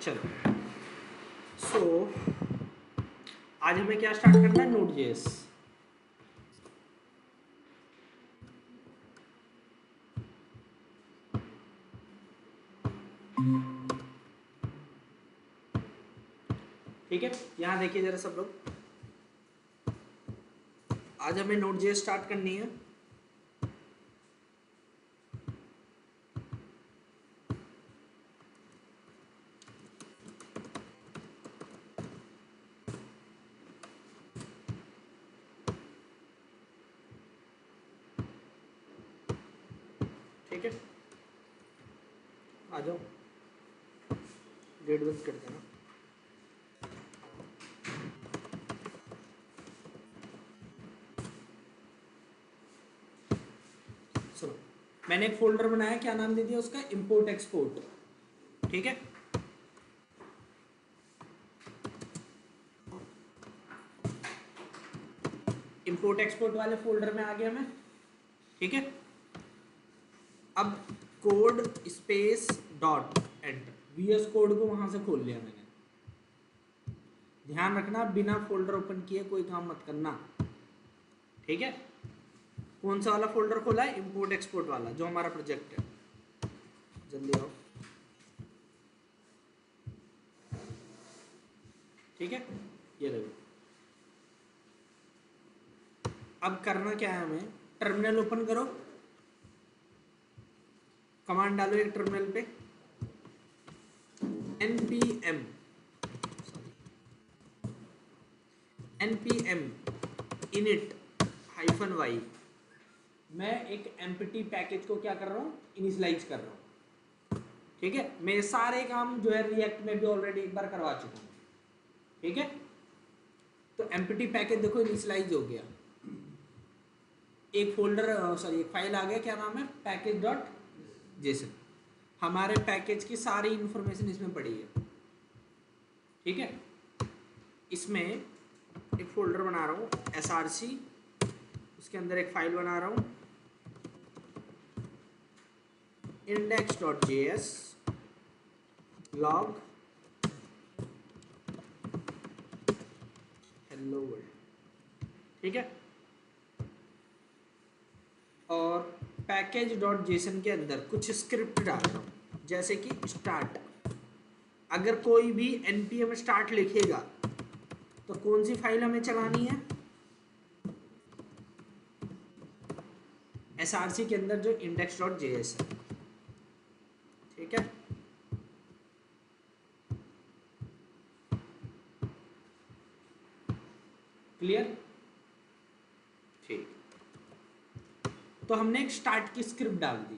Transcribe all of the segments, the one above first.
चलो आज हमें क्या स्टार्ट करना है, Node.js। ठीक है, यहाँ देखिए जरा सब लोग, आज हमें Node.js स्टार्ट करनी है। ठीक है, आ जाओ, गेट बंद कर देना। सुनो, मैंने एक फोल्डर बनाया, क्या नाम दे दिया उसका, इंपोर्ट एक्सपोर्ट। ठीक है, इंपोर्ट एक्सपोर्ट वाले फोल्डर में आ गया मैं। ठीक है, अब code space dot enter, VS code को वहां से खोल लिया मैंने। ध्यान रखना, बिना फोल्डर ओपन किए कोई काम मत करना। ठीक है, कौन सा वाला फोल्डर खोला है, इंपोर्ट एक्सपोर्ट वाला, जो हमारा प्रोजेक्ट है। जल्दी आओ। ठीक है, ये देखो, अब करना क्या है हमें, टर्मिनल ओपन करो, कमांड डालो एक टर्मिनल पे, npm init -y। मैं एक एम्प्टी पैकेज को क्या कर रहा हूँ, इनिशियलाइज कर रहा हूँ। ठीक है, मैं सारे काम जो है रिएक्ट में भी ऑलरेडी एक बार करवा चुका हूँ। ठीक है, तो एम्प्टी पैकेज देखो इनिशियलाइज हो गया, एक फोल्डर सॉरी एक फाइल आ गया, क्या नाम है, package.json। हमारे पैकेज की सारी इंफॉर्मेशन इसमें पड़ी है। ठीक है, इसमें एक फोल्डर बना रहा हूँ src, उसके अंदर एक फाइल बना रहा हूँ index.js log hello world। ठीक है, और package.json के अंदर कुछ स्क्रिप्ट डाल रहा हूँ, जैसे कि स्टार्ट। अगर कोई भी npm स्टार्ट लिखेगा तो कौन सी फाइल हमें चलानी है, src के अंदर जो index.js है। ठीक है, क्लियर। ठीक, तो हमने एक स्टार्ट की स्क्रिप्ट डाल दी,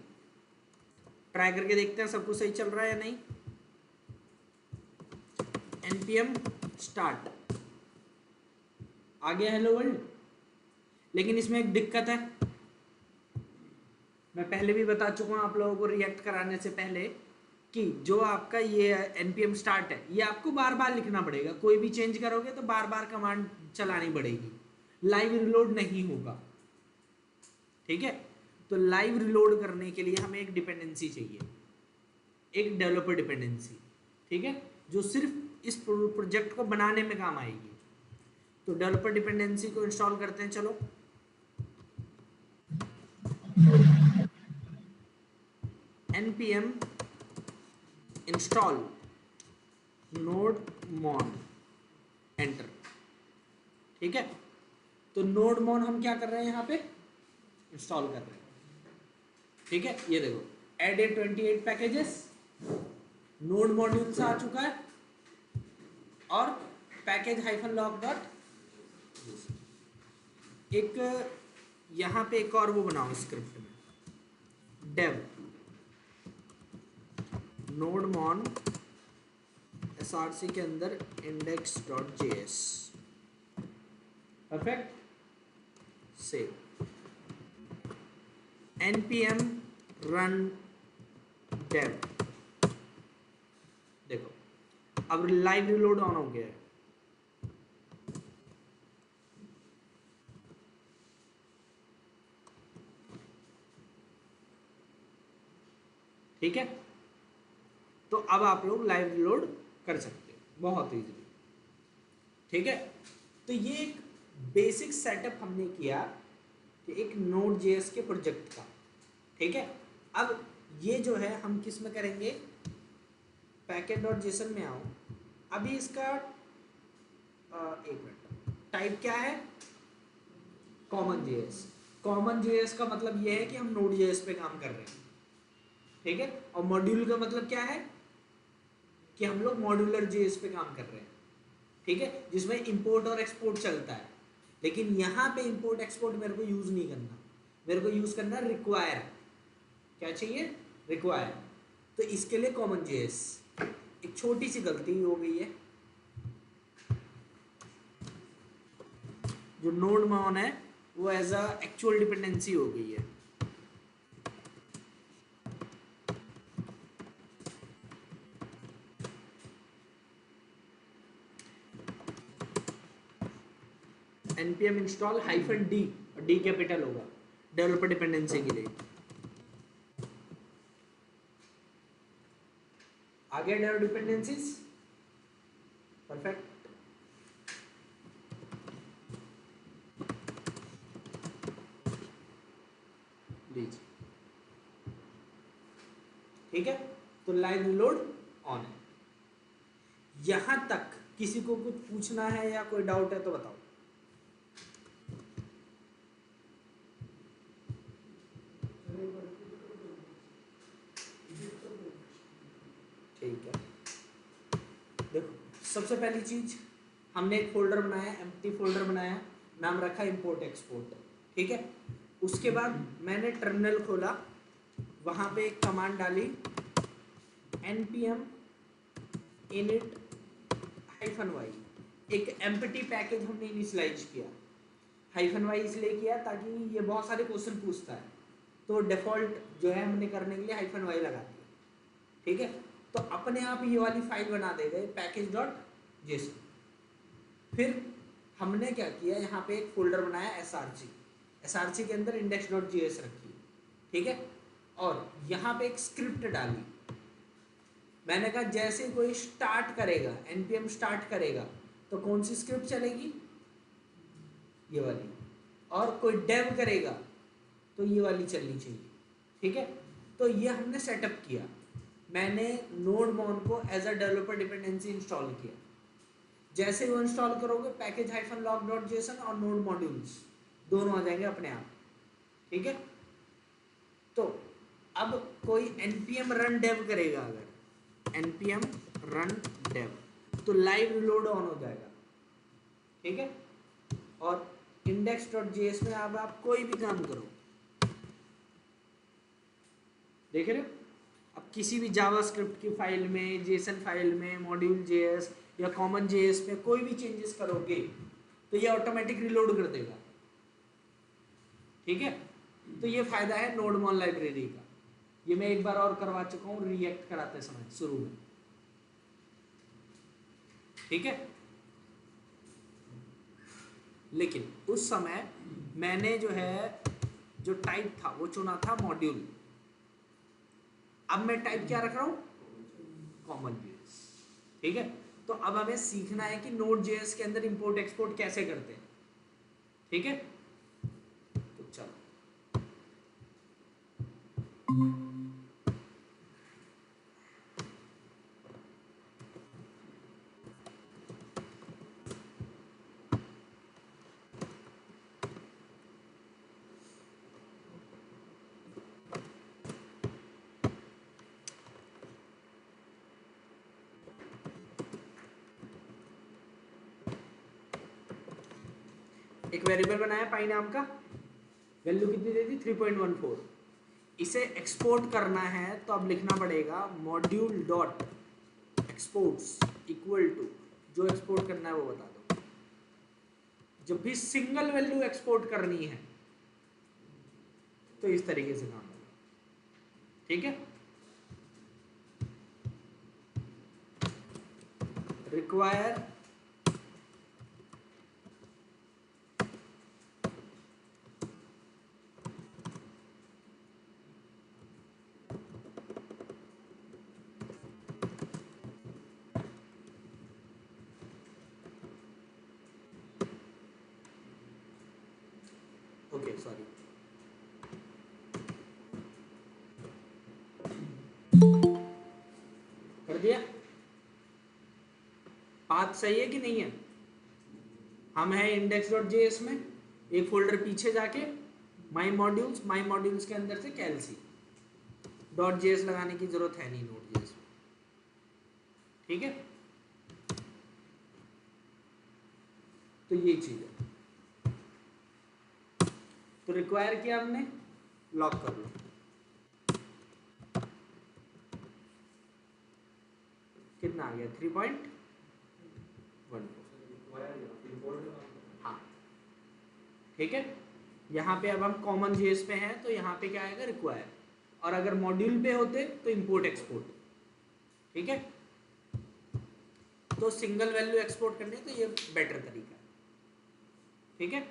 ट्राई करके देखते हैं सब कुछ सही चल रहा है या नहीं। npm स्टार्ट आ गया हेलो वर्ल्ड, लेकिन इसमें एक दिक्कत है, मैं पहले भी बता चुका हूँ आप लोगों को रिएक्ट कराने से पहले, कि जो आपका ये npm स्टार्ट है, ये आपको बार बार लिखना पड़ेगा। कोई भी चेंज करोगे तो बार बार कमांड चलानी पड़ेगी, लाइव रिलोड नहीं होगा। ठीक है, तो लाइव रिलोड करने के लिए हमें एक डिपेंडेंसी चाहिए, एक डेवलपर डिपेंडेंसी। ठीक है, जो सिर्फ इस प्रोजेक्ट को बनाने में काम आएगी। तो डेवलपर डिपेंडेंसी को इंस्टॉल करते हैं, चलो। npm install nodemon enter. ठीक है, तो nodemon हम क्या कर रहे हैं, यहाँ पे इंस्टॉल कर रहे हैं। ठीक है, ये देखो, एडेड 28 पैकेजेस, नोड मॉड्यूल्स आ चुका है, और पैकेज -log डॉट, एक यहाँ पे एक और वो बनाओ स्क्रिप्ट में, dev nodemon src के अंदर index.js। Perfect, save, npm run dev। देखो, अब लाइव रिलोड ऑन हो गया है। ठीक है, तो अब आप लोग लाइव रिलोड कर सकते हो बहुत इजीली। ठीक है, तो ये एक बेसिक सेटअप हमने किया कि एक नोड जेएस के प्रोजेक्ट का। ठीक है, अब ये जो है हम किस में करेंगे, package.json में आओ। अभी इसका एक मिनट, टाइप क्या है, कॉमन जेएस। कॉमन जेएस का मतलब ये है कि हम नोड जेएस पे काम कर रहे हैं। ठीक है, और मॉड्यूल का मतलब क्या है कि हम लोग मॉड्यूलर जेएस पे काम कर रहे हैं। ठीक है, जिसमें इंपोर्ट और एक्सपोर्ट चलता है। लेकिन यहाँ पे इंपोर्ट एक्सपोर्ट मेरे को यूज नहीं करना, मेरे को यूज करना रिक्वायर। क्या चाहिए, रिक्वायर। तो इसके लिए कॉमन जेएस। एक छोटी सी गलती हो गई है, जो नोड में ऑन है वो एज अ एक्चुअल डिपेंडेंसी हो गई है। npm install -d, और d कैपिटल होगा डेवलपर डिपेंडेंसी के लिए। आ गया डेवलपर डिपेंडेंसीज, परफेक्ट। लीजिए, ठीक है, तो लाइव रीलोड ऑन है। यहां तक किसी को कुछ पूछना है या कोई डाउट है तो बताओ। ठीक है, देखो सबसे पहली चीज, हमने एक फोल्डर बनाया, एम्प्टी फोल्डर बनाया, नाम रखा इंपोर्ट एक्सपोर्ट। ठीक है, उसके बाद मैंने टर्मिनल खोला, वहां पे एक कमांड डाली npm init -y। एक एम्प्टी पैकेज हमने इनिशियलाइज किया। -y इसलिए किया ताकि ये बहुत सारे क्वेश्चन पूछता है, तो डिफॉल्ट जो है हमने करने के लिए -y लगा दिया। ठीक है, तो अपने आप ये वाली फाइल बना देगा package.json। फिर हमने क्या किया, यहाँ पे एक फोल्डर बनाया src के अंदर index.js रखी। ठीक है, और यहाँ पे एक स्क्रिप्ट डाली। मैंने कहा जैसे कोई स्टार्ट करेगा, npm स्टार्ट करेगा तो कौन सी स्क्रिप्ट चलेगी, ये वाली, और कोई डेव करेगा तो ये वाली चलनी चाहिए। ठीक है, तो ये हमने सेटअप किया। मैंने नोड मॉन को as a developer dependency install किया। जैसे वो इंस्टॉल करोगे पैकेज -log.json और नोड मॉड्यूल्स दोनों आ जाएंगे अपने आप। ठीक है, तो अब कोई npm रन डेव करेगा, अगर npm रन डेव तो लाइव रीलोड ऑन हो जाएगा। ठीक है, और index.js में अब आप कोई भी काम करो, देख रहे हो, अब किसी भी जावास्क्रिप्ट की फाइल में, जेसन फाइल में, मॉड्यूल जेएस या कॉमन जेएस में कोई भी चेंजेस करोगे तो ये ऑटोमेटिक रिलोड कर देगा। ठीक है, तो ये फायदा है नोडमॉन लाइब्रेरी का। ये मैं एक बार और करवा चुका हूँ रिएक्ट कराते समय शुरू में। ठीक है, लेकिन उस समय मैंने जो है जो टाइप था वो चुना था मॉड्यूल। अब मैं टाइप क्या रख रहा हूँ, कॉमन जेएस। ठीक है, तो अब हमें सीखना है कि नोड जेएस के अंदर इंपोर्ट एक्सपोर्ट कैसे करते हैं। ठीक है, तो चलो एक वेरिएबल बनाया पाई नाम का, वैल्यू कितनी दे दी 3.14। इसे एक्सपोर्ट करना है तो अब लिखना पड़ेगा module dot exports equal to, जो एक्सपोर्ट करना है वो बता दो। जब भी सिंगल वैल्यू एक्सपोर्ट करनी है तो इस तरीके से काम होगा। ठीक है, रिक्वायर सॉरी, कर दिया। पाथ सही है कि नहीं है? हम है index.js में, एक फोल्डर पीछे जाके माई मॉड्यूल्स के अंदर से कैलसी .js लगाने की जरूरत है नहीं Node.js में, ठीक है। तो ये चीज है, तो रिक्वायर किया हमने, लॉक कर लो। कितना आ गया? 3.14। हाँ ठीक है। यहाँ पे अब हम कॉमन जेएस पे हैं तो यहाँ पे क्या आएगा? रिक्वायर। और अगर मॉड्यूल पे होते तो इंपोर्ट एक्सपोर्ट, ठीक है। तो सिंगल वैल्यू एक्सपोर्ट करने तो ये बेटर तरीका है, ठीक है।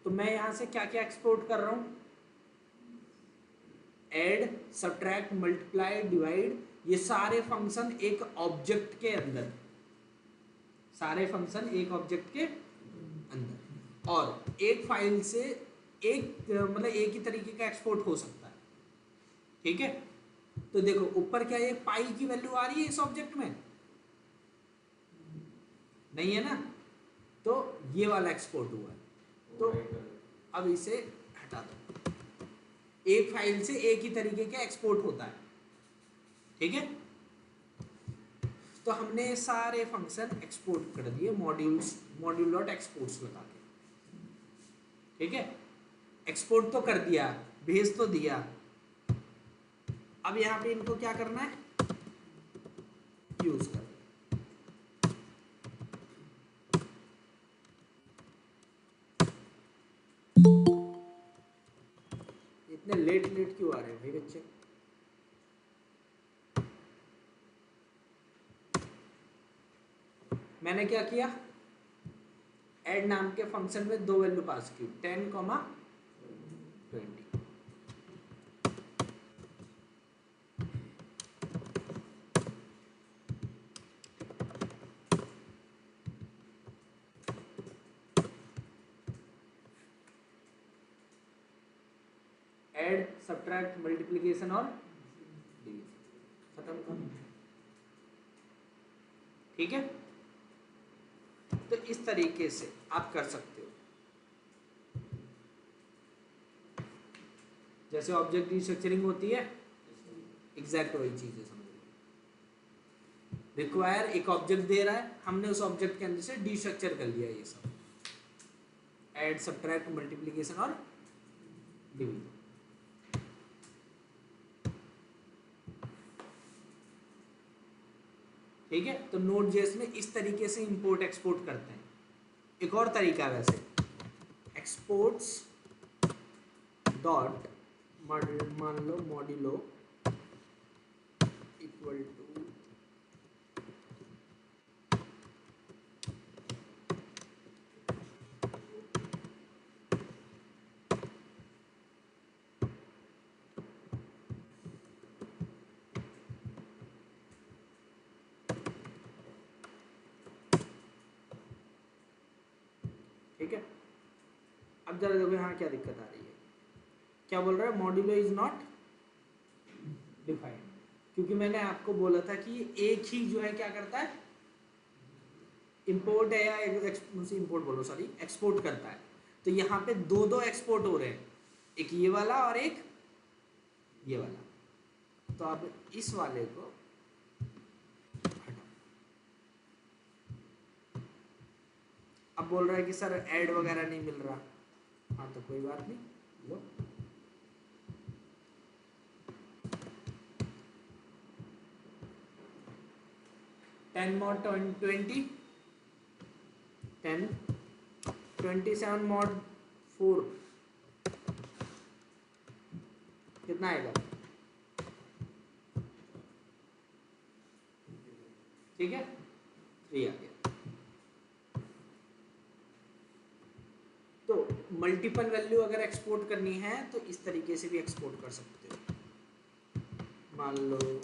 तो मैं यहां से क्या क्या एक्सपोर्ट कर रहा हूं? ऐड, सब्ट्रैक्ट, मल्टीप्लाई, डिवाइड, ये सारे फंक्शन एक ऑब्जेक्ट के अंदर, सारे फंक्शन एक ऑब्जेक्ट के अंदर, और एक फाइल से एक मतलब एक ही तरीके का एक्सपोर्ट हो सकता है, ठीक है। तो देखो ऊपर क्या ये पाई की वैल्यू आ रही है इस ऑब्जेक्ट में? नहीं है ना, तो ये वाला एक्सपोर्ट हुआ है। तो अब इसे हटा दो, एक फाइल से एक ही तरीके का एक्सपोर्ट होता है, ठीक है। तो हमने सारे फंक्शन एक्सपोर्ट कर दिए मॉड्यूल डॉट एक्सपोर्ट्स लगा के, ठीक है। एक्सपोर्ट तो कर दिया, भेज तो दिया। अब यहाँ पे इनको क्या करना है? यूज कर। इतने लेट क्यों आ रहे हैं भाई बच्चे? मैंने क्या किया? ऐड नाम के फंक्शन में दो वैल्यू पास की, 10, 20। ऐड, सब्ट्रैक्ट, मल्टीप्लिकेशन और डिवीजन, खत्म कर, ठीक है। तो इस तरीके से आप कर सकते हो। जैसे ऑब्जेक्ट रिस्ट्रक्चरिंग होती है, एग्जैक्ट वही चीज है, समझ लो। रिक्वायर एक ऑब्जेक्ट दे रहा है, हमने उस ऑब्जेक्ट के अंदर से डिस्ट्रक्चर कर लिया ये सब, ऐड, सब्ट्रैक्ट, मल्टीप्लिकेशन और डिवीजन, ठीक है। तो Node.js में इस तरीके से इंपोर्ट एक्सपोर्ट करते हैं। एक और तरीका है वैसे, एक्सपोर्ट्स डॉट मान लो मॉड्यूलो इक्वल टू ठीक है। अब जरा देखो यहाँ क्या दिक्कत आ रही है, क्या बोल रहा है? मॉड्यूलो इज नॉट डिफाइंड, क्योंकि मैंने आपको बोला था कि एक ही जो है क्या करता है, इंपोर्ट है या इंपोर्ट बोलो सॉरी, एक्सपोर्ट करता है। तो यहाँ पे दो दो एक्सपोर्ट हो रहे हैं, एक ये वाला और एक ये वाला। तो अब इस वाले को हटाओ, बोल रहे हैं कि सर ऐड वगैरह नहीं मिल रहा, हाँ तो कोई बात नहीं, लो 10 mod 20, 10 27 mod 4 कितना आएगा? ठीक है, 3 आ गया। तो मल्टीपल वैल्यू अगर एक्सपोर्ट करनी है तो इस तरीके से भी एक्सपोर्ट कर सकते हो। मान लो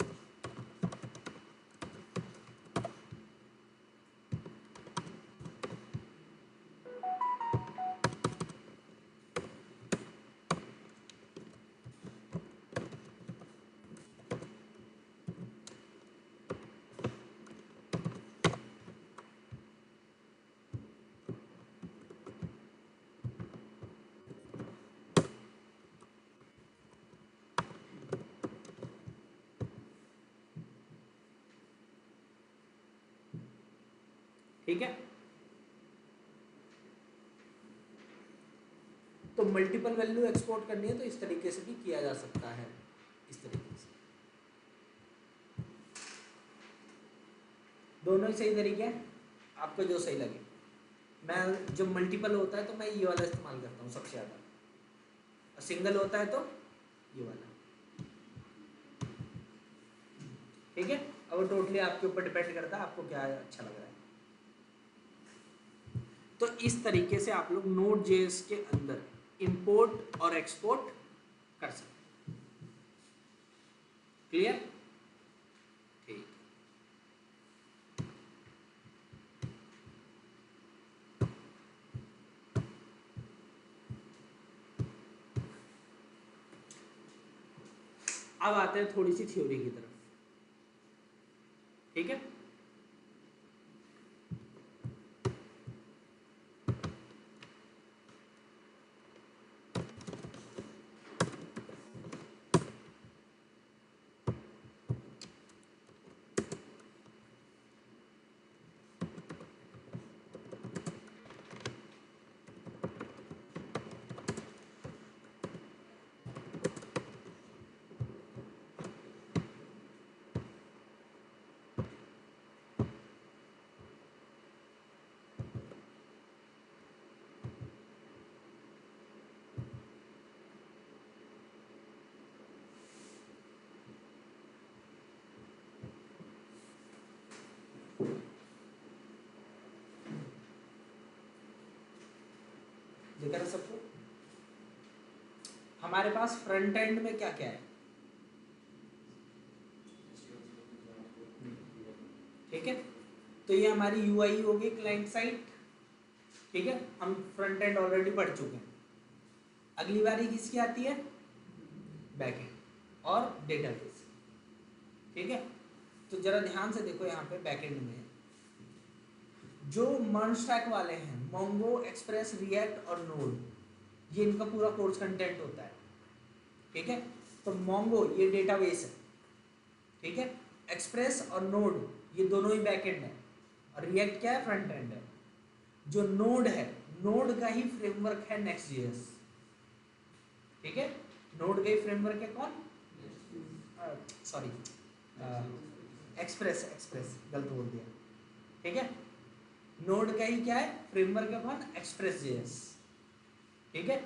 ठीक है, तो मल्टीपल वैल्यू एक्सपोर्ट करनी है तो इस तरीके से भी किया जा सकता है, इस तरीके से। दोनों ही सही तरीके हैं, आपको जो सही लगे। मैं जब मल्टीपल होता है तो मैं ये वाला इस्तेमाल करता हूँ सबसे ज़्यादा, और सिंगल होता है तो ये वाला। ठीक है, अब टोटली आपके ऊपर डिपेंड करता है आपको क्या अच्छा लग रहा है। तो इस तरीके से आप लोग Node.js के अंदर इंपोर्ट और एक्सपोर्ट कर सकते हैं। क्लियर? ठीक। अब आते हैं थोड़ी सी थ्योरी की तरफ। ठीक है, देखा ना सबको? हमारे पास फ्रंट एंड में क्या क्या है? ठीक है, तो ये हमारी यूआई होगी, क्लाइंट साइड। ठीक है, हम फ्रंट एंड ऑलरेडी पढ़ चुके हैं। अगली बारी किसकी आती है? बैक एंड और डेटाबेस। ठीक है, तो जरा ध्यान से देखो, यहाँ पे बैक एंड में जो मर्ज स्टैक वाले हैं, मोंगो, एक्सप्रेस, रिएक्ट और नोड, ये इनका पूरा कोर्स कंटेंट होता है। ठीक है, तो मोंगो ये डेटाबेस है। ठीक है, एक्सप्रेस और नोड ये दोनों ही बैकएंड है, और रिएक्ट क्या है? फ्रंट एंड है। जो नोड है, नोड का ही फ्रेमवर्क है नेक्स्ट.js। ठीक है, नोड का ही फ्रेमवर्क है कौन? सॉरी, एक्सप्रेस, गलत बोल दिया। ठीक है, नोड का ही क्या है? फ्रेमवर्क है कौन? एक्सप्रेस.js। ठीक है,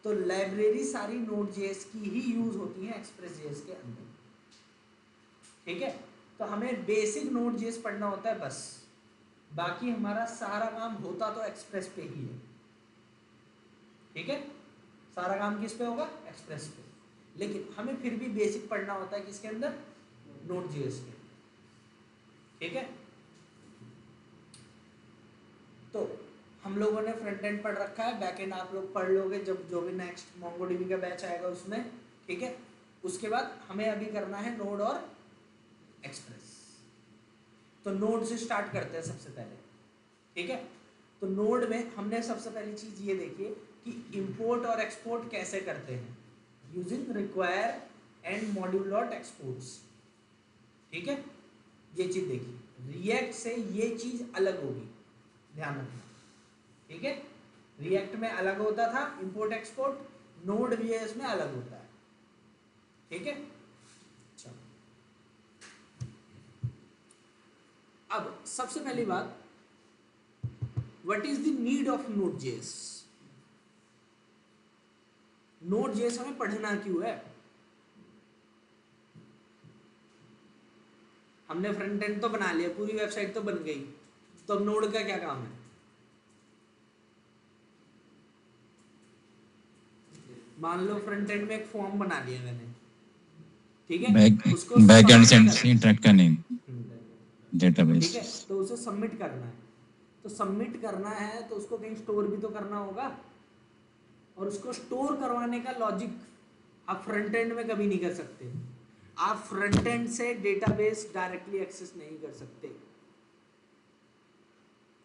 तो लाइब्रेरी सारी Node.js की ही यूज होती है एक्सप्रेस.js के अंदर। ठीक है, तो हमें बेसिक Node.js पढ़ना होता है बस, बाकी हमारा सारा काम होता तो एक्सप्रेस पे ही है। ठीक है, सारा काम किस पे होगा? एक्सप्रेस पे। लेकिन हमें फिर भी बेसिक पढ़ना होता है किसके अंदर? Node.js के। ठीक है, तो हम लोगों ने फ्रंट एंड पढ़ रखा है, बैक एंड आप लोग पढ़ लोगे जब जो भी नेक्स्ट MongoDB का बैच आएगा उसमें। ठीक है, उसके बाद हमें अभी करना है नोड और एक्सप्रेस। तो नोड से स्टार्ट करते हैं सबसे पहले। ठीक है, तो नोड में हमने सबसे पहली चीज ये देखी कि इंपोर्ट और एक्सपोर्ट कैसे करते हैं, using require and module dot exports. ठीक है, ये चीज देखिए, रिएक्ट से ये चीज अलग होगी, ध्यान रखना। ठीक है, रिएक्ट में अलग होता था इंपोर्ट एक्सपोर्ट, नोड वीएस में अलग होता है, ठीक है। चलो अब सबसे पहली बात, what is the need of node JS. Node JS हमें पढ़ना क्यों है? हमने फ्रंट एंड तो बना लिया, पूरी वेबसाइट तो बन गई, तो अब नोड का क्या काम है? मान लो फ्रंट एंड में एक फॉर्म बना लिया मैंने, ठीक है, उसको बैक एंड सबमिट से इंटरेक्ट करने डेटाबेस। ठीक है, तो उसे सबमिट करना है, तो सबमिट करना है तो उसको कहीं स्टोर भी तो करना होगा, और उसको स्टोर करवाने का लॉजिक आप फ्रंट एंड में कभी नहीं कर सकते। आप फ्रंट एंड से डेटाबेस डायरेक्टली एक्सेस नहीं कर सकते,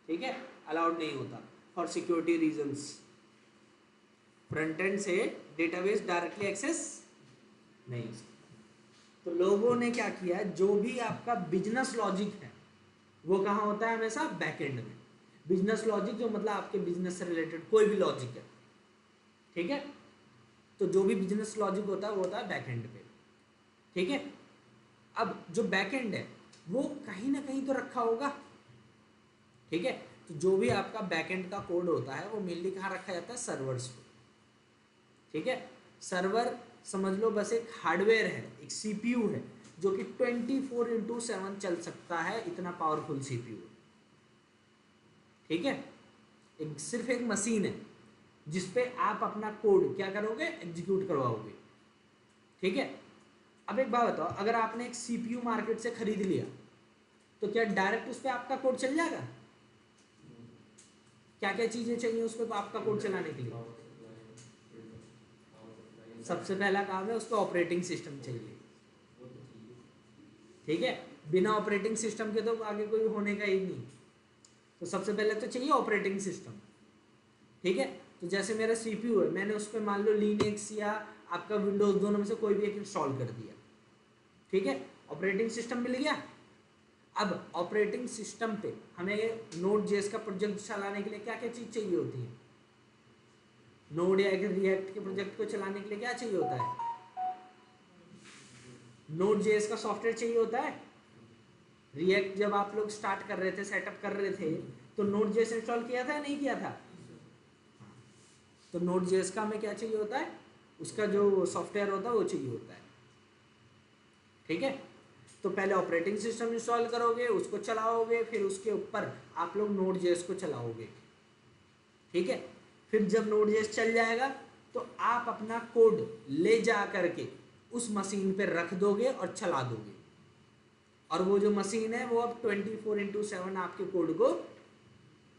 ठीक है, अलाउड नहीं होता for security reasons. Front end से डेटाबेस डायरेक्टली एक्सेस नहीं हो सकता। तो लोगों ने क्या किया है, जो भी आपका बिजनेस लॉजिक है वो कहाँ होता है? हमेशा बैक एंड में। बिजनेस लॉजिक जो मतलब आपके बिजनेस से रिलेटेड कोई भी लॉजिक है, ठीक है, तो जो भी बिजनेस लॉजिक होता है वो होता है बैक एंड पे, ठीक है। अब जो बैक एंड है वो कहीं ना कहीं तो रखा होगा, ठीक है, तो जो भी आपका बैक एंड का कोड होता है वो मेनली कहाँ रखा जाता है? सर्वर्स पे, ठीक है। सर्वर समझ लो बस एक हार्डवेयर है, एक सीपीयू है जो कि 24/7 चल सकता है, इतना पावरफुल सीपीयू, ठीक है। एक सिर्फ एक मशीन है जिसपे आप अपना कोड क्या करोगे? एग्जीक्यूट करवाओगे, ठीक है। अब एक बात बताओ, अगर आपने एक सीपीयू मार्केट से खरीद लिया तो क्या डायरेक्ट उस पर आपका कोड चल जाएगा? क्या क्या चीजें चाहिए उस पर आपका कोड चलाने के लिए? सबसे पहला काम है उसको ऑपरेटिंग सिस्टम चाहिए, ठीक है। बिना ऑपरेटिंग सिस्टम के तो आगे कोई होने का ही नहीं, तो सबसे पहले तो चाहिए ऑपरेटिंग सिस्टम, ठीक है। तो जैसे मेरा सीपीयू है, मैंने उस पर मान लो लिनक्स या आपका विंडोज दोनों में से कोई भी एक इंस्टॉल कर दिया, ठीक है, ऑपरेटिंग सिस्टम मिल गया। अब ऑपरेटिंग सिस्टम पे हमें नोड जेएस का प्रोजेक्ट चलाने के लिए क्या क्या चीज़ चाहिए होती है? नोड या रिएक्ट के प्रोजेक्ट को चलाने के लिए क्या चाहिए होता है? नोड जेएस का सॉफ्टवेयर चाहिए होता है। रिएक्ट जब आप लोग स्टार्ट कर रहे थे, सेटअप कर रहे थे, तो नोड जेएस इंस्टॉल किया था या नहीं किया था? तो नोड जेएस का हमें क्या चाहिए होता है? उसका जो सॉफ्टवेयर होता है वो चाहिए होता है, ठीक है। तो पहले ऑपरेटिंग सिस्टम इंस्टॉल करोगे, उसको चलाओगे, फिर उसके ऊपर आप लोग नोड जेएस को चलाओगे, ठीक है। फिर जब नोड जेएस चल जाएगा तो आप अपना कोड ले जा करके उस मशीन पे रख दोगे और चला दोगे, और वो जो मशीन है वो अब 24/7 आपके कोड को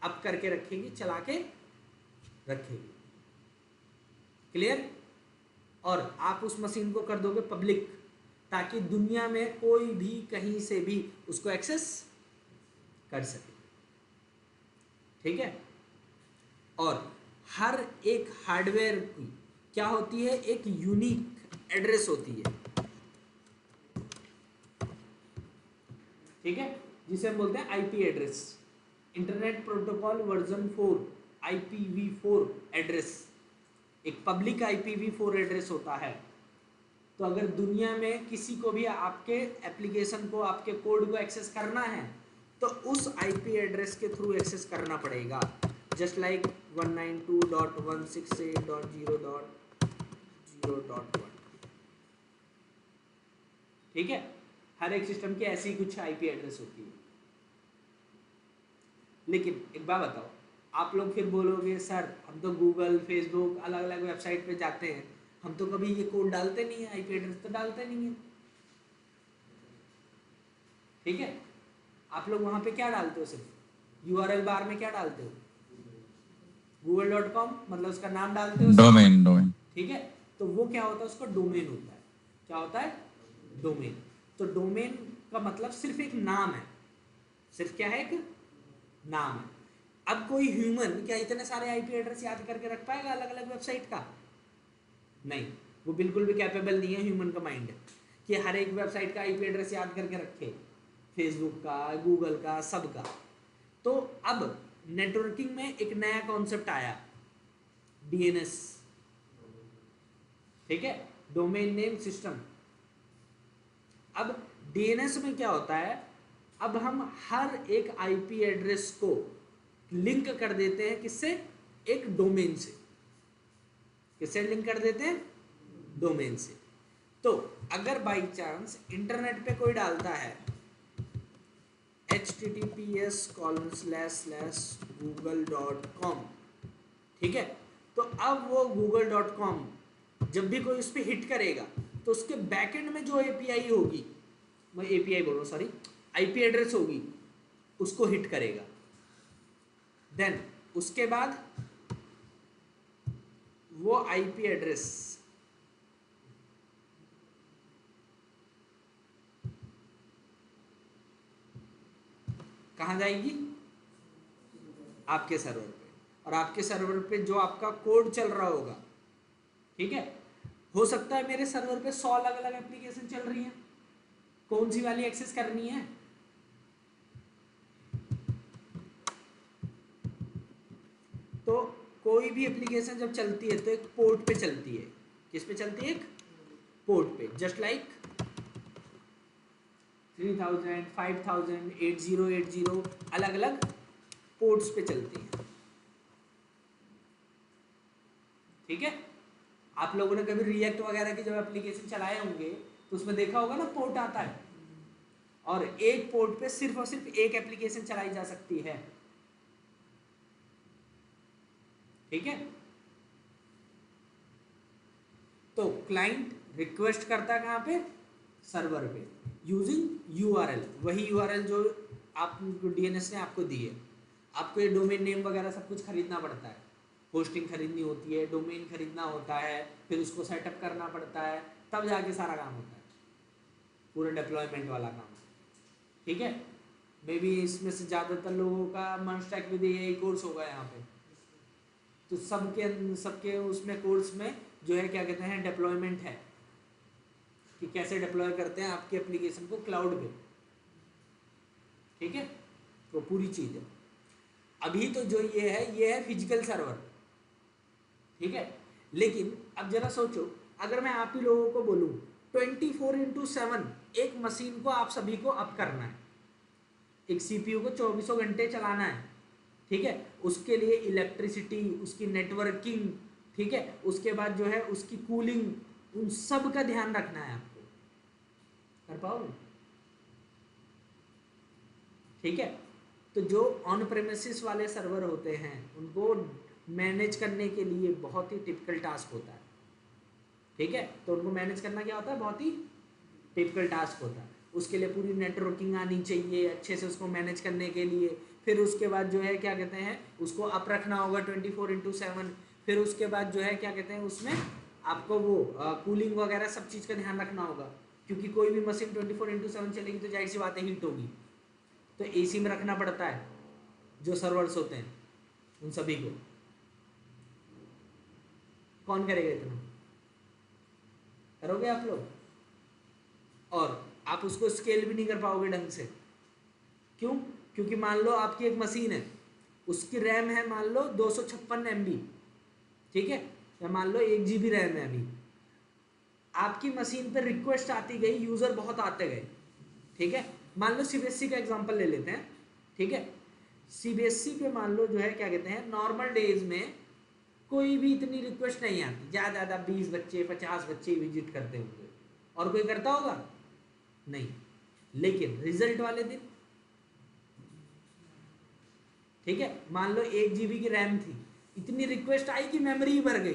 अप करके रखेगी, चला के रखेगी, क्लियर। और आप उस मशीन को कर दोगे पब्लिक, ताकि दुनिया में कोई भी कहीं से भी उसको एक्सेस कर सके, ठीक है। और हर एक हार्डवेयर की क्या होती है? एक यूनिक एड्रेस होती है, ठीक है, जिसे हम बोलते हैं IP address, internet protocol version 4 IPv4 address, एक पब्लिक IPv4 एड्रेस होता है। तो अगर दुनिया में किसी को भी आपके एप्लीकेशन को, आपके कोड को एक्सेस करना है तो उस आईपी एड्रेस के थ्रू एक्सेस करना पड़ेगा, जस्ट लाइक 192.168.0.0.1, ठीक है। हर एक सिस्टम की ऐसी कुछ आईपी एड्रेस होती है। लेकिन एक बात बताओ, आप लोग फिर बोलोगे सर हम तो गूगल, फेसबुक, अलग अलग वेबसाइट पे जाते हैं, हम तो कभी ये कोड डालते नहीं है, आईपी एड्रेस तो डालते नहीं है, ठीक है। आप लोग वहां पे क्या डालते हो? सिर्फ यूआरएल बार में क्या डालते हो? google.com, मतलब उसका नाम डालते हो, डोमेन, ठीक है। तो वो क्या होता है? उसका डोमेन होता है। क्या होता है? डोमेन। तो डोमेन का मतलब सिर्फ एक नाम है, सिर्फ क्या है? एक नाम है। अब कोई ह्यूमन क्या इतने सारे आईपी एड्रेस याद करके रख पाएगा अलग अलग वेबसाइट का? नहीं, वो बिल्कुल भी कैपेबल नहीं है ह्यूमन का माइंड कि हर एक वेबसाइट का आईपी एड्रेस याद करके रखे, फेसबुक का, गूगल का, सबका। तो अब नेटवर्किंग में एक नया कॉन्सेप्ट आया, डीएनएस, ठीक है, डोमेन नेम सिस्टम। अब डीएनएस में क्या होता है, अब हम हर एक आईपी एड्रेस को लिंक कर देते हैं, किससे, एक डोमेन से। किससे लिंक कर देते हैं, डोमेन से। तो अगर बाई चांस इंटरनेट पे कोई डालता है https://google.com, ठीक है, तो अब वो google.com जब भी कोई उस पर हिट करेगा तो उसके बैकएंड में जो एपीआई होगी, मैं एपीआई बोल रहा हूँ सॉरी, आईपी एड्रेस होगी, उसको हिट करेगा। देन उसके बाद वो आईपी एड्रेस कहाँ जाएगी, आपके सर्वर पे। और आपके सर्वर पे जो आपका कोड चल रहा होगा, ठीक है, हो सकता है मेरे सर्वर पे 100 अलग अलग एप्लीकेशन चल रही हैं, कौन सी वाली एक्सेस करनी है, तो कोई भी एप्लीकेशन जब चलती है तो एक पोर्ट पे चलती है। किस पे चलती है, एक पोर्ट पे। जस्ट लाइक 3000, 5000, 8080 अलग अलग पोर्ट्स पे चलती हैं, ठीक है। आप लोगों ने कभी रिएक्ट वगैरह की जब एप्लीकेशन चलाए होंगे तो उसमें देखा होगा ना, पोर्ट आता है और एक पोर्ट पे सिर्फ और सिर्फ एक एप्लीकेशन चलाई जा सकती है, ठीक है। तो क्लाइंट रिक्वेस्ट करता है कहाँ पे, सर्वर पे, यूजिंग यूआरएल, वही यूआरएल जो आपको डीएनएस ने आपको दी है। आपको ये डोमेन नेम वगैरह सब कुछ खरीदना पड़ता है, होस्टिंग खरीदनी होती है, डोमेन खरीदना होता है, फिर उसको सेटअप करना पड़ता है, तब जाके सारा काम होता है, पूरा डिप्लॉयमेंट वाला काम, ठीक है। मे बी इसमें से ज़्यादातर लोगों का मंस्टैक विद यही कोर्स होगा यहाँ पे, तो सबके उसमें कोर्स में जो है क्या कहते हैं, डिप्लॉयमेंट है कि कैसे डिप्लॉय करते हैं आपकी एप्लीकेशन को क्लाउड पे, ठीक है। तो पूरी चीज़ है। अभी तो जो ये है फिजिकल सर्वर, ठीक है। लेकिन अब जरा सोचो, अगर मैं आप ही लोगों को बोलूँ 24/7 एक मशीन को आप सभी को अप करना है, एक सीपीयू को 24 घंटे चलाना है, ठीक है, उसके लिए इलेक्ट्रिसिटी, उसकी नेटवर्किंग, ठीक है, उसके बाद जो है उसकी कूलिंग, उन सब का ध्यान रखना है आपको, कर पाओगे, ठीक है। तो जो ऑन प्रेमिसेस वाले सर्वर होते हैं उनको मैनेज करने के लिए बहुत ही टिपिकल टास्क होता है, ठीक है। तो उनको मैनेज करना क्या होता है, बहुत ही टिपिकल टास्क होता है। उसके लिए पूरी नेटवर्किंग आनी चाहिए अच्छे से उसको मैनेज करने के लिए। फिर उसके बाद जो है क्या कहते हैं, उसको अप रखना होगा 24/7। फिर उसके बाद जो है क्या कहते हैं, उसमें आपको वो कूलिंग वगैरह सब चीज़ का ध्यान रखना होगा, क्योंकि कोई भी मशीन 24/7 चलेगी तो जाहिर सी बात है हीट होगी, तो एसी में रखना पड़ता है जो सर्वर्स होते हैं उन सभी को। कौन करेगा इतना, करोगे आप लोग, और आप उसको स्केल भी नहीं कर पाओगे ढंग से। क्यों, क्योंकि मान लो आपकी एक मशीन है, उसकी रैम है मान लो 256 MB, ठीक है, या मान लो 1 GB रैम है। अभी आपकी मशीन पर रिक्वेस्ट आती गई, यूज़र बहुत आते गए, ठीक है। मान लो सीबीएसई का एग्जांपल ले लेते हैं, ठीक है। सीबीएसई पे मान लो जो है क्या कहते हैं, नॉर्मल डेज में कोई भी इतनी रिक्वेस्ट नहीं आती, ज़्यादा 20 बच्चे 50 बच्चे विजिट करते होंगे, और कोई करता होगा नहीं। लेकिन रिजल्ट वाले दिन, ठीक है, मान लो 1 GB की रैम थी, इतनी रिक्वेस्ट आई कि मेमोरी भर गई,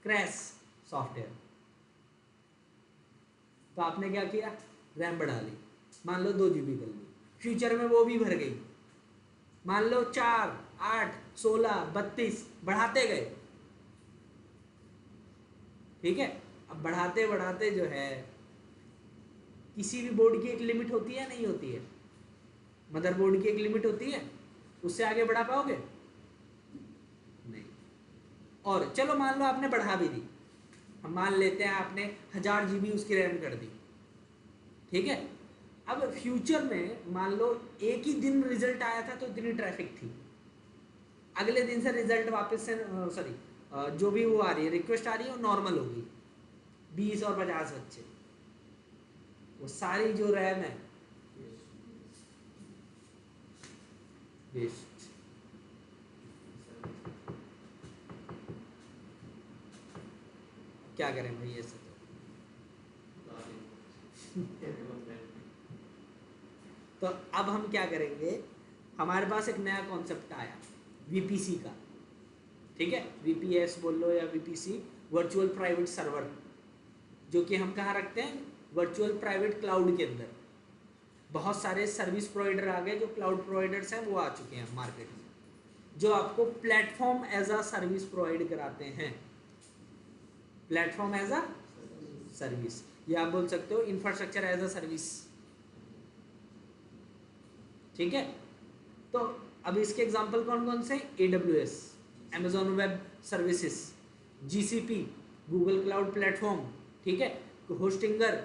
क्रैश सॉफ्टवेयर, तो आपने क्या किया, रैम बढ़ा ली, मान लो 2 GB कर ली, फ्यूचर में वो भी भर गई, मान लो 4, 8, 16, 32 बढ़ाते गए, ठीक है। अब बढ़ाते बढ़ाते जो है, किसी भी बोर्ड की एक लिमिट होती है, नहीं होती है, मदरबोर्ड की एक लिमिट होती है, उससे आगे बढ़ा पाओगे नहीं। और चलो मान लो आपने बढ़ा भी दी, हम मान लेते हैं आपने 1000 GB उसकी रैम कर दी, ठीक है। अब फ्यूचर में मान लो एक ही दिन रिजल्ट आया था तो इतनी ट्रैफिक थी, अगले दिन से रिजल्ट वापस से सॉरी जो भी वो आ रही है रिक्वेस्ट आ रही है वो नॉर्मल होगी, 20 और 50 बच्चे, वो सारी जो रैम है वेस्ट। क्या करें भाई ऐसे तो अब हम क्या करेंगे, हमारे पास एक नया कॉन्सेप्ट आया वीपीसी का, ठीक है, वीपीएस बोल लो या वीपीसी, वर्चुअल प्राइवेट सर्वर, जो कि हम कहाँ रखते हैं, वर्चुअल प्राइवेट क्लाउड के अंदर। बहुत सारे सर्विस प्रोवाइडर आ गए, जो क्लाउड प्रोवाइडर्स हैं वो आ चुके हैं मार्केट में, जो आपको platform as a service provide कराते हैं, प्लेटफॉर्म एज अ सर्विस, या आप बोल सकते हो इंफ्रास्ट्रक्चर एज अ सर्विस, ठीक है। तो अब इसके एग्जांपल कौन कौन से, AWS, Amazon web services, GCP, Google cloud platform, ठीक है, होस्टिंगर,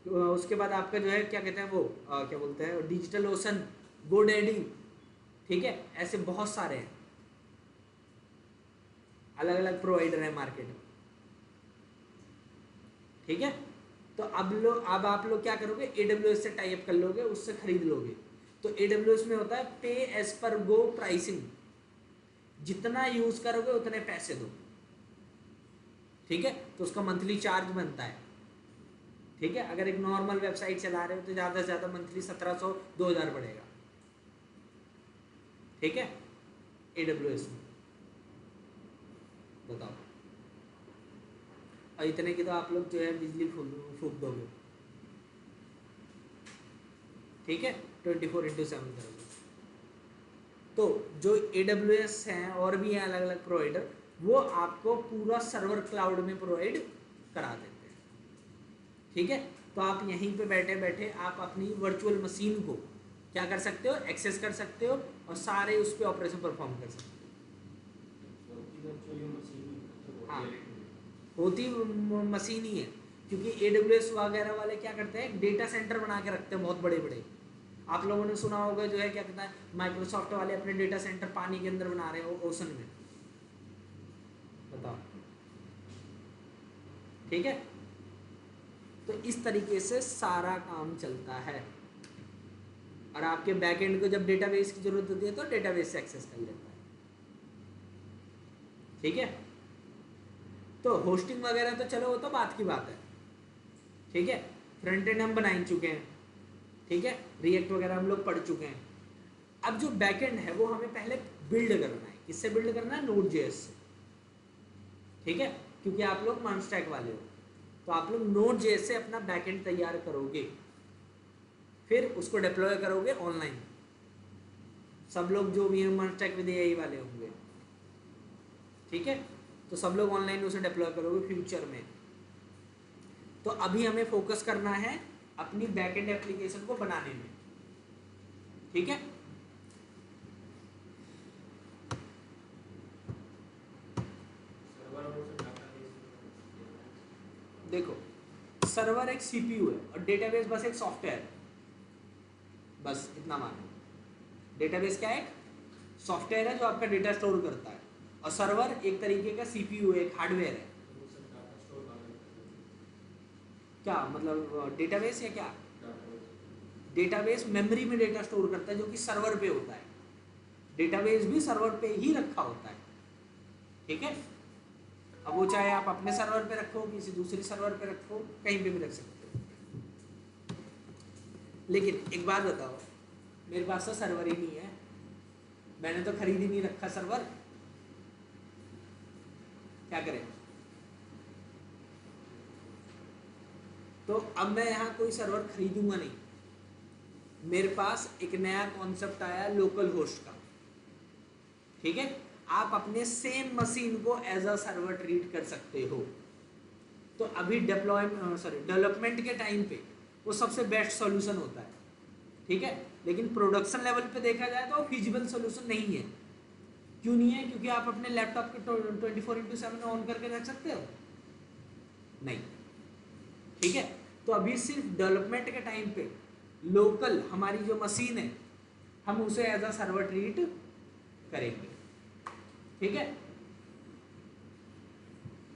उसके बाद आपका जो है क्या कहते हैं वो क्या बोलते हैं, डिजिटल ओशन, GoDaddy, ठीक है, ऐसे बहुत सारे हैं, अलग अलग प्रोवाइडर है मार्केट में, ठीक है। तो अब आप लोग क्या करोगे, AWS से टाई अप कर लोगे, उससे खरीद लोगे। तो AWS में होता है पे एज पर गो प्राइसिंग, जितना यूज करोगे उतने पैसे दो, ठीक है, तो उसका मंथली चार्ज बनता है, ठीक है। अगर एक नॉर्मल वेबसाइट चला रहे हो तो ज़्यादा से ज़्यादा मंथली 1700-2000 पड़ेगा, ठीक है, AWS में, बताओ। और इतने की तो आप लोग जो है बिजली फूक दोगे, ठीक है, 24/7 करोगे। तो जो AWS हैं और भी हैं अलग अलग प्रोवाइडर, वो आपको पूरा सर्वर क्लाउड में प्रोवाइड करा देते हैं, ठीक है। तो आप यहीं पे बैठे बैठे आप अपनी वर्चुअल मशीन को क्या कर सकते हो, एक्सेस कर सकते हो और सारे उस पर ऑपरेशन परफॉर्म कर सकते हो। हाँ, होती मशीन ही है, क्योंकि AWS वगैरह वाले क्या करते हैं, डेटा सेंटर बना के रखते हैं बहुत बड़े बड़े। आप लोगों ने सुना होगा जो है क्या कहता है, माइक्रोसॉफ्ट वाले अपने डेटा सेंटर पानी के अंदर बना रहे हो, ओशन में, बताओ, ठीक है। तो इस तरीके से सारा काम चलता है, और आपके बैकएंड को जब डेटाबेस की जरूरत होती है तो डेटाबेस से एक्सेस कर लेता है, ठीक है। तो होस्टिंग वगैरह तो चलो वो तो बात की बात है, ठीक है, फ्रंट एंड हम बना ही चुके हैं, ठीक है, रिएक्ट वगैरह हम लोग पढ़ चुके हैं। अब जो बैकएंड है वो हमें पहले बिल्ड करना है, किससे बिल्ड करना है, Node.js से, ठीक है, क्योंकि आप लोग मॉन्स्टैक वाले हो, तो आप लोग Node.js से अपना बैकएंड तैयार करोगे, फिर उसको डिप्लॉय करोगे ऑनलाइन। सब लोग जो भी हैं मॉन्स्टैक विद AI वाले होंगे, ठीक है, तो सब लोग ऑनलाइन उसे डिप्लॉय करोगे फ्यूचर में। तो अभी हमें फोकस करना है अपनी बैकएंड एप्लीकेशन को बनाने में, ठीक है। देखो, सर्वर एक CPU है और डेटाबेस बस एक सॉफ्टवेयर है, बस इतना मानो। डेटाबेस क्या है, एक सॉफ्टवेयर है जो आपका डेटा स्टोर करता है, और सर्वर एक तरीके का CPU है, एक हार्डवेयर है। क्या मतलब डेटाबेस या क्या, डेटाबेस मेमोरी में डेटा स्टोर करता है जो कि सर्वर पे होता है, डेटाबेस भी सर्वर पे ही रखा होता है, ठीक है। अब वो चाहे आप अपने सर्वर पे रखो, किसी दूसरे सर्वर पे रखो, कहीं पे भी रख सकते हो। लेकिन एक बात बताओ, मेरे पास तो सर्वर ही नहीं है, मैंने तो खरीद ही नहीं रखा सर्वर, क्या करें। तो अब मैं यहाँ कोई सर्वर खरीदूंगा नहीं, मेरे पास एक नया कॉन्सेप्ट आया लोकल होस्ट का, ठीक है। आप अपने सेम मशीन को एज अ सर्वर ट्रीट कर सकते हो। तो अभी डेवलपमेंट के टाइम पे वो सबसे बेस्ट सॉल्यूशन होता है, ठीक है, लेकिन प्रोडक्शन लेवल पे देखा जाए तो फिजिबल सॉल्यूशन नहीं है। क्यों नहीं है, क्योंकि आप अपने लैपटॉप के 24/7 ऑन करके रख सकते हो, नहीं, ठीक है। तो अभी सिर्फ डेवलपमेंट के टाइम पे लोकल हमारी जो मशीन है हम उसे एज अ सर्वर ट्रीट करेंगे, ठीक है।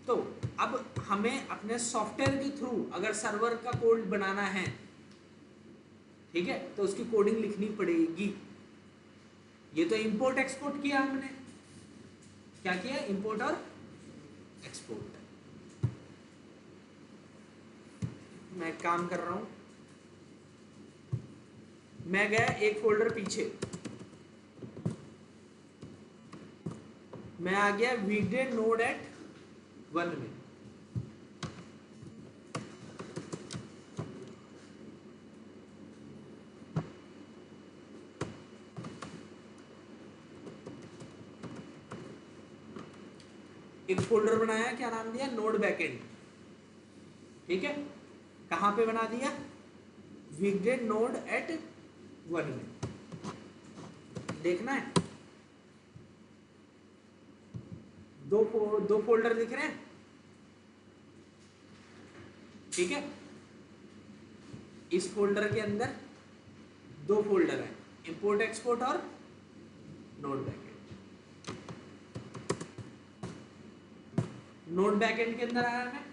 तो अब हमें अपने सॉफ्टवेयर के थ्रू अगर सर्वर का कोड बनाना है, ठीक है, तो उसकी कोडिंग लिखनी पड़ेगी। ये तो इंपोर्ट एक्सपोर्ट किया हमने, क्या किया, इंपोर्ट और एक्सपोर्ट। मैं काम कर रहा हूं, मैं गया एक फोल्डर पीछे, मैं आ गया वीडियो नोड एट 1 में। एक फोल्डर बनाया, क्या नाम दिया, नोड बैकएंड। ठीक है, कहां पे बना दिया, वीकडे नोड एट 1 में। देखना है, दो फोल्डर दिख रहे हैं, ठीक है। इस फोल्डर के अंदर दो फोल्डर है, इंपोर्ट एक्सपोर्ट और नोड बैकएंड। नोड बैकएंड के अंदर आया मैं,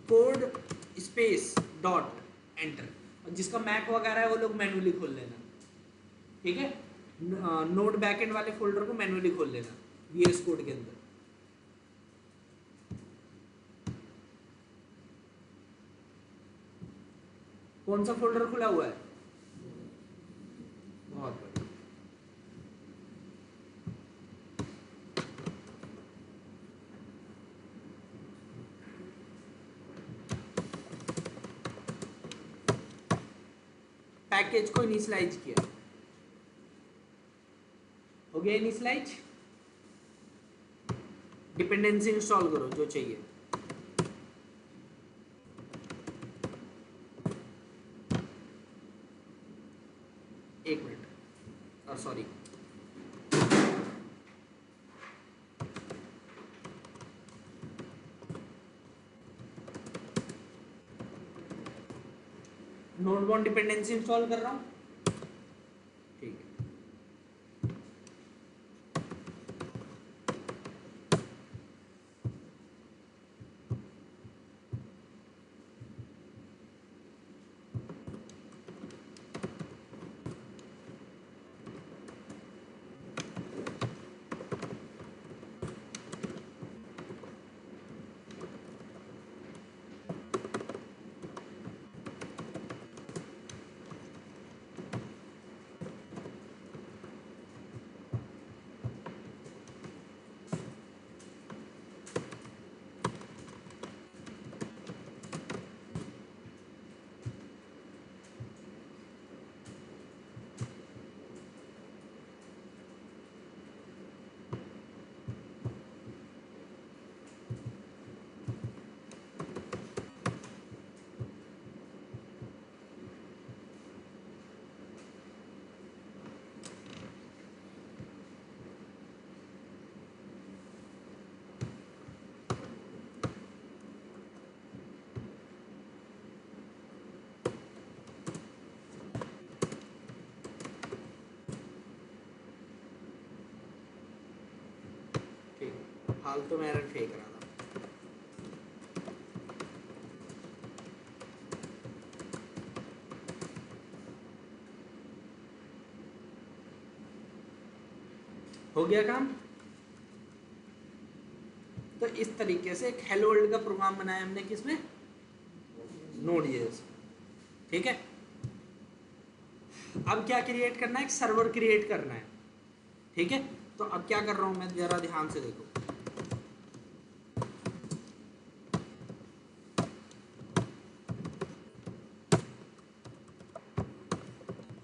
कोड स्पेस डॉट एंटर, और जिसका मैक वगैरह है वो लोग मैन्युअली खोल लेना, ठीक है। नोड बैकएंड वाले फोल्डर को मैन्युअली खोल लेना वीएस कोड के अंदर। कौन सा फोल्डर खुला हुआ है, बहुत बढ़िया। पैकेज को इनिशियलाइज किया, हो गया इनिशियलाइज। डिपेंडेंसी इंस्टॉल करो जो चाहिए। एक मिनट, सॉरी, नोडबॉन्ड डिपेंडेंसी इंस्टॉल कर रहा हूं, ठीक है। हाल तो मैं एरर फेंक रहा था। हो गया काम। तो इस तरीके से एक हेलो वर्ल्ड का प्रोग्राम बनाया हमने, किसमें, नोड.js, ठीक है। अब क्या क्रिएट करना है, एक सर्वर क्रिएट करना है, ठीक है। तो अब क्या कर रहा हूं मैं, जरा ध्यान से देखो।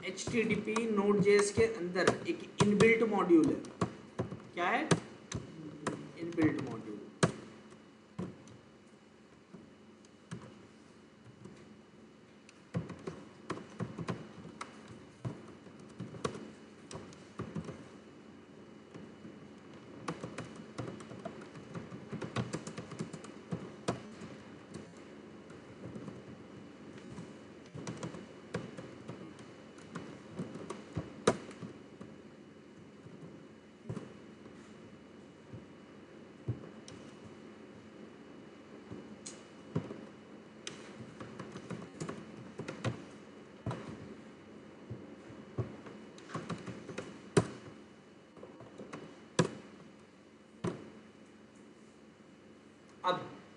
HTTP Node.js के अंदर एक इनबिल्ट मॉड्यूल है, क्या है, इनबिल्ट मॉड्यूल।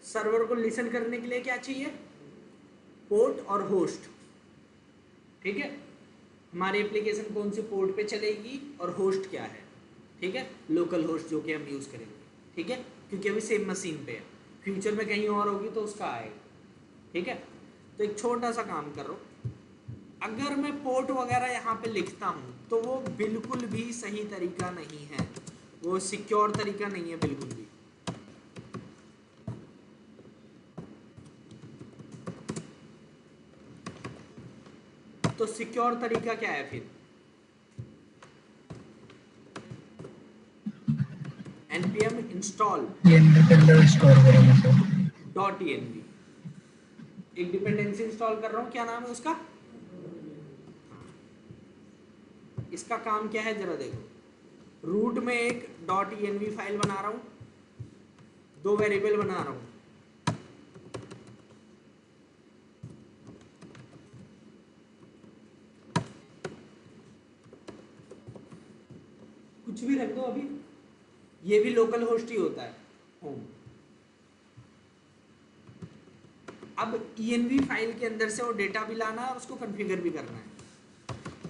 सर्वर को लिसन करने के लिए क्या चाहिए, पोर्ट और होस्ट। ठीक है, हमारी एप्लीकेशन कौन सी पोर्ट पे चलेगी और होस्ट क्या है, ठीक है, लोकल होस्ट जो कि हम यूज़ करेंगे, ठीक है, क्योंकि अभी सेम मशीन पे है, फ्यूचर में कहीं और होगी तो उसका आएगा। ठीक है, तो एक छोटा सा काम करो, अगर मैं पोर्ट वगैरह यहाँ पे लिखता हूँ तो वो बिल्कुल भी सही तरीका नहीं है, वो सिक्योर तरीका नहीं है बिल्कुल भी। तो सिक्योर तरीका क्या है फिर, npm install .env, एक डिपेंडेंसी इंस्टॉल कर रहा हूँ, क्या नाम है उसका, इसका काम क्या है जरा देखो, रूट में एक .env फाइल बना रहा हूँ, दो वेरिएबल बना रहा हूँ, कुछ भी रख दो अभी, ये भी लोकल होस्ट ही होता है, होम। अब env फाइल के अंदर से वो डेटा भी लाना है और उसको कॉन्फ़िगर भी करना है,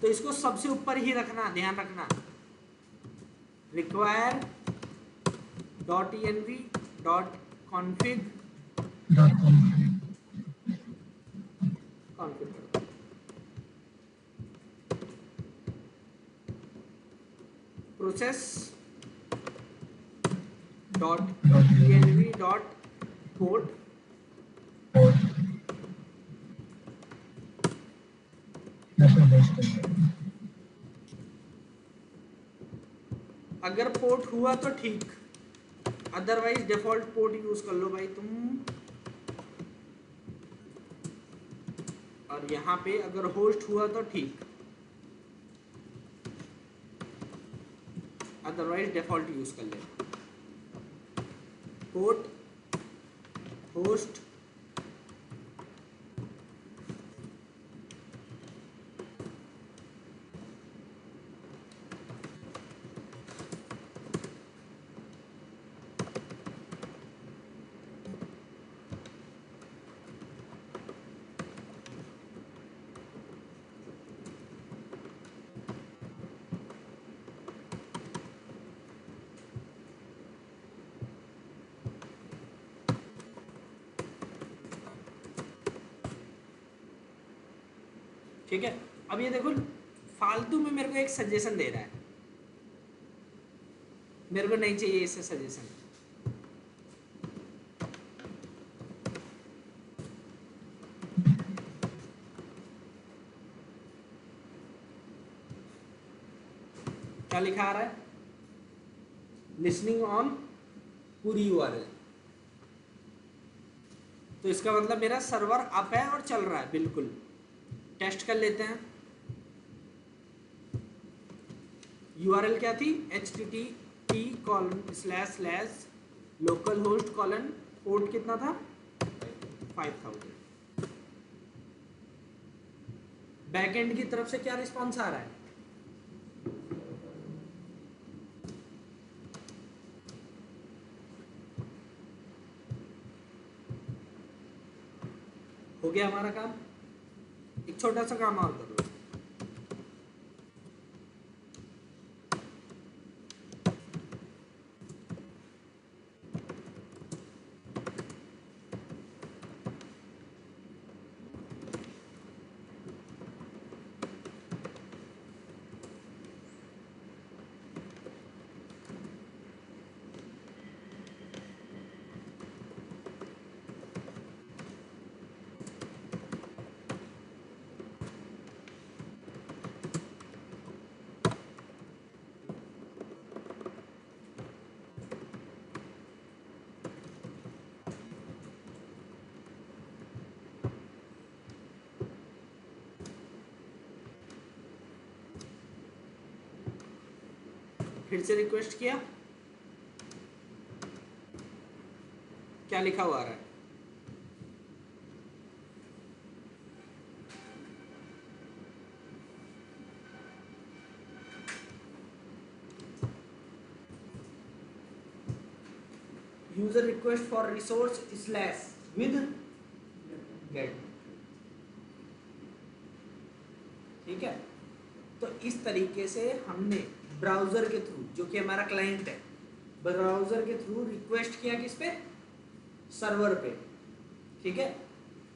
तो इसको सबसे ऊपर ही रखना, ध्यान रखना, require .env .config config कर दो, process .env .port अगर पोर्ट हुआ तो ठीक, अदरवाइज डिफॉल्ट पोर्ट यूज कर लो भाई तुम। और यहाँ पे अगर होस्ट हुआ तो ठीक, अदरवाइज डिफॉल्ट यूज कर लेना, पोर्ट होस्ट ठीक है। अब ये देखो फालतू में मेरे को एक सजेशन दे रहा है, मेरे को नहीं चाहिए इससे सजेशन। क्या लिखा आ रहा है, लिसनिंग ऑन पूरी यूआरएल, तो इसका मतलब मेरा सर्वर अप है और चल रहा है बिल्कुल। टेस्ट कर लेते हैं, यूआरएल क्या थी, http:// local host colon port कितना था 5000। बैकएंड की तरफ से क्या रिस्पॉन्स आ रहा है, हो गया हमारा काम। एक छोटा सा काम और कर लो, फिर से रिक्वेस्ट किया, क्या लिखा हुआ आ रहा है, user request for resource slash with get. ठीक है, तो इस तरीके से हमने ब्राउजर के थ्रू, जो कि हमारा क्लाइंट है, ब्राउजर के थ्रू रिक्वेस्ट किया किस पे, सर्वर पे। ठीक है,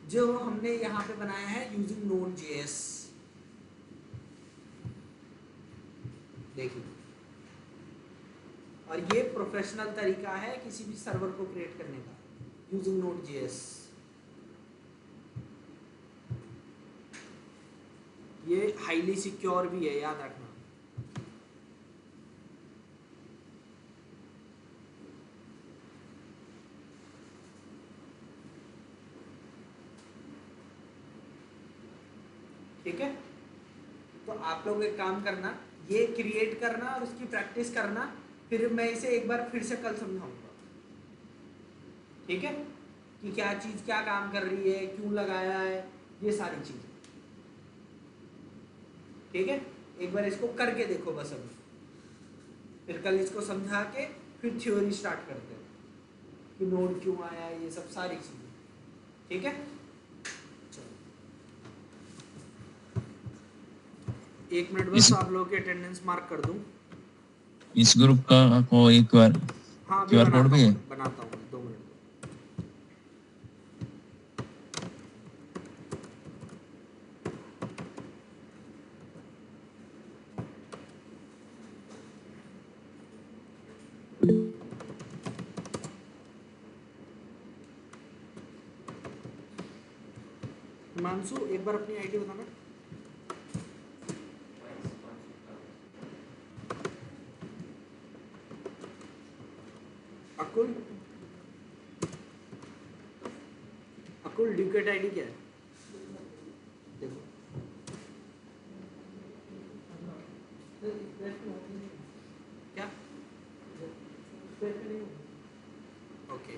जो हमने यहाँ पे बनाया है यूजिंग Node.js। देखिए, और ये प्रोफेशनल तरीका है किसी भी सर्वर को क्रिएट करने का यूजिंग Node.js। ये हाईली सिक्योर भी है, याद रखना। ठीक है, तो आप लोग एक काम करना, ये क्रिएट करना और उसकी प्रैक्टिस करना, फिर मैं इसे एक बार फिर से कल समझाऊंगा। ठीक है, कि क्या चीज़ क्या काम कर रही है, क्यों लगाया है, ये सारी चीज़ें। ठीक है, एक बार इसको करके देखो बस अभी, फिर कल इसको समझा के फिर थ्योरी स्टार्ट करते हैं कि नोड क्यों आया, ये सब सारी चीज़ें। ठीक है, एक मिनट बस आप लोगों की अटेंडेंस मार्क कर दूं। इस ग्रुप का को एक बार हाँ क्यूआर कोड भी है, बनाता हूँ 2 मिनट। हिमांशु एक बार अपनी आईडी बताना। अकुल, अकुल ड्यूकेट आईडी क्या है? देखो, क्या ओके,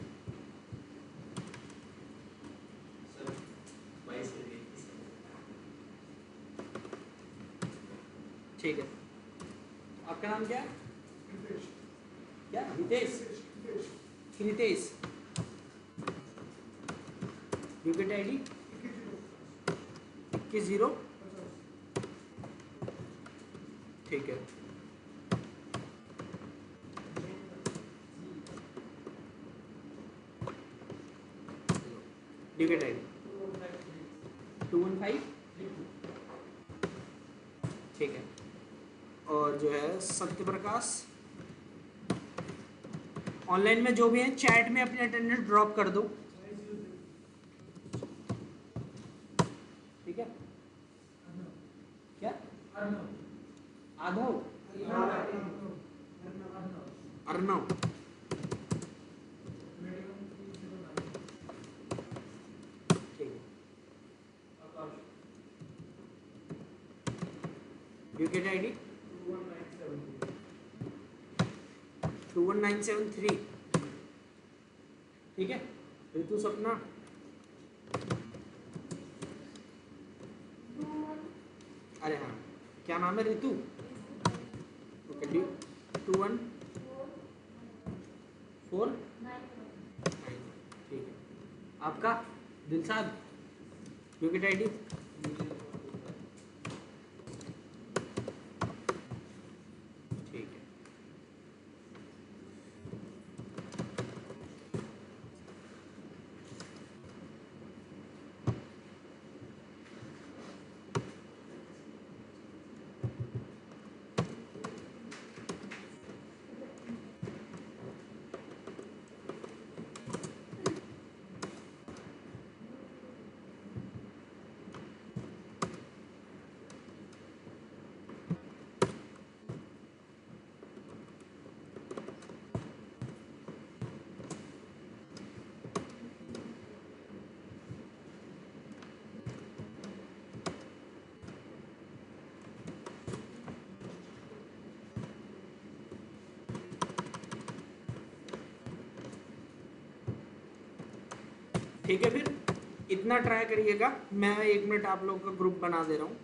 ठीक है। आपका नाम क्या है? क्या? हितेश? हितेश, ड्यूकेट आईडी 21 ठीक है। ड्यूकेट आईडी 215 ठीक है। और जो है सत्य प्रकाश, ऑनलाइन में जो भी है चैट में अपनी अटेंडेंस ड्रॉप कर दो। ठीक है, क्या? आधव, अर्नव, ठीक है। ड्यूकेट आईडी 21973 ठीक है। ऋतु सपना, अरे हाँ क्या नाम है ऋतु? ओके, 214 ठीक है। आपका दिलशाद, ड्यूकेट आईडी ठीक है। ठीक है, फिर इतना ट्राई करिएगा। मैं 1 मिनट आप लोगों का ग्रुप बना दे रहा हूँ।